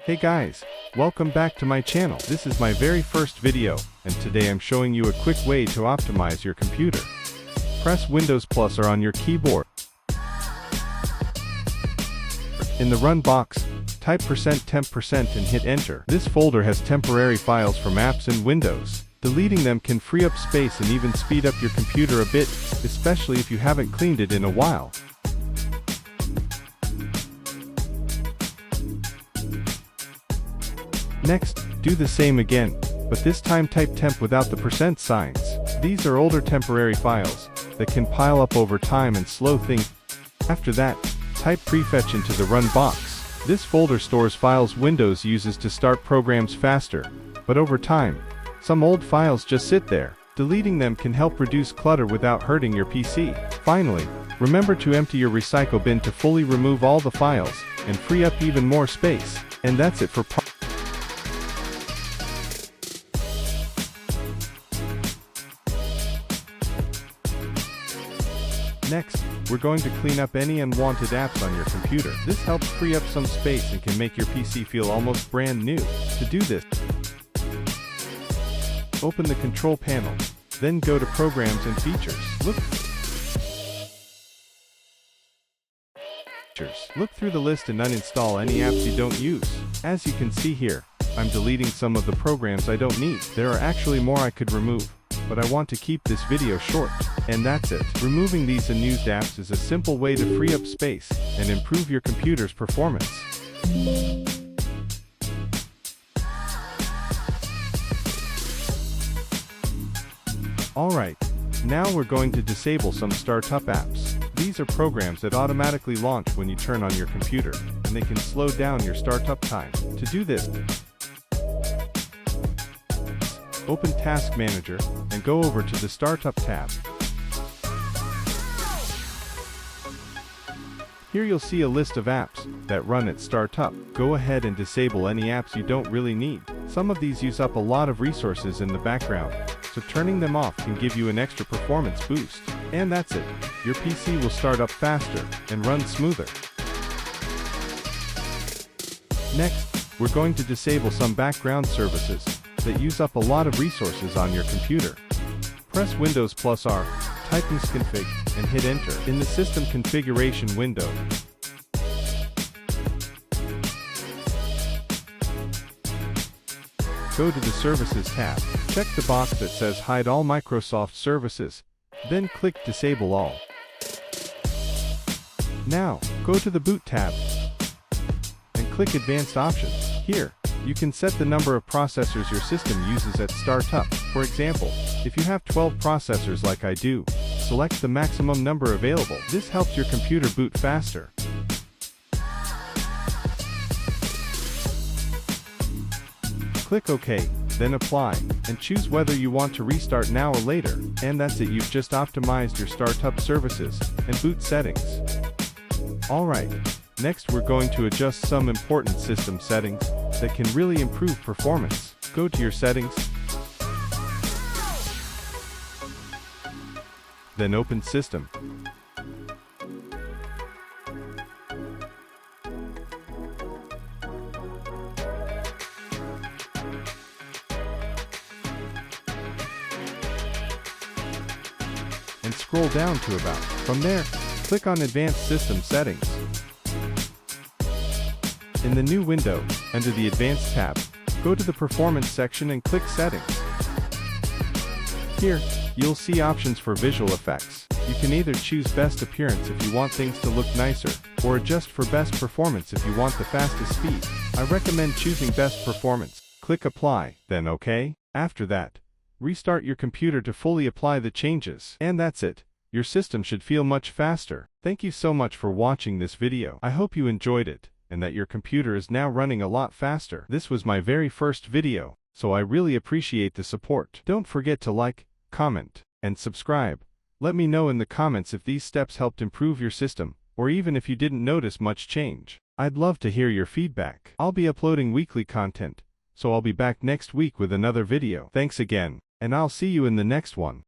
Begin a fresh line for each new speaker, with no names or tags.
Hey guys, welcome back to my channel. This is my very first video, and today I'm showing you a quick way to optimize your computer. Press Windows plus or on your keyboard. In the Run box, type %temp% and hit enter. This folder has temporary files from apps and Windows. Deleting them can free up space and even speed up your computer a bit, especially if you haven't cleaned it in a while. Next, do the same again, but this time type temp without the % signs. These are older temporary files that can pile up over time and slow things. After that, type prefetch into the Run box. This folder stores files Windows uses to start programs faster, but over time, some old files just sit there. Deleting them can help reduce clutter without hurting your PC. Finally, remember to empty your recycle bin to fully remove all the files and free up even more space. And that's it for Next, we're going to clean up any unwanted apps on your computer. This helps free up some space and can make your PC feel almost brand new. To do this, open the control panel, then go to Programs and Features. Look through the list and uninstall any apps you don't use. As you can see here, I'm deleting some of the programs I don't need. There are actually more I could remove, but I want to keep this video short. And that's it. Removing these unused apps is a simple way to free up space and improve your computer's performance. Alright, now we're going to disable some startup apps. These are programs that automatically launch when you turn on your computer, and they can slow down your startup time. To do this, open Task Manager and go over to the Startup tab. Here you'll see a list of apps that run at startup. Go ahead and disable any apps you don't really need. Some of these use up a lot of resources in the background, so turning them off can give you an extra performance boost. And that's it. Your PC will start up faster and run smoother. Next, we're going to disable some background services that use up a lot of resources on your computer. Press Windows plus R, type unsconfig, and hit enter. In the System Configuration window, go to the Services tab. Check the box that says Hide All Microsoft Services, then click Disable All. Now, go to the Boot tab and click Advanced Options. Here, you can set the number of processors your system uses at startup. For example, if you have 12 processors like I do, select the maximum number available. This helps your computer boot faster. Click OK, then Apply, and choose whether you want to restart now or later. And that's it, you've just optimized your startup services and boot settings. Alright, next we're going to adjust some important system settings that can really improve performance. Go to your settings, then open System. And scroll down to About. From there, click on Advanced System Settings. In the new window, under the Advanced tab, go to the Performance section and click Settings. Here, you'll see options for visual effects. You can either choose Best Appearance if you want things to look nicer, or adjust for Best Performance if you want the fastest speed. I recommend choosing Best Performance. Click Apply, then OK. After that, restart your computer to fully apply the changes. And that's it. Your system should feel much faster. Thank you so much for watching this video. I hope you enjoyed it, and that your computer is now running a lot faster. This was my very first video, so I really appreciate the support. Don't forget to like, comment, and subscribe. Let me know in the comments if these steps helped improve your system, or even if you didn't notice much change. I'd love to hear your feedback. I'll be uploading weekly content, so I'll be back next week with another video. Thanks again, and I'll see you in the next one.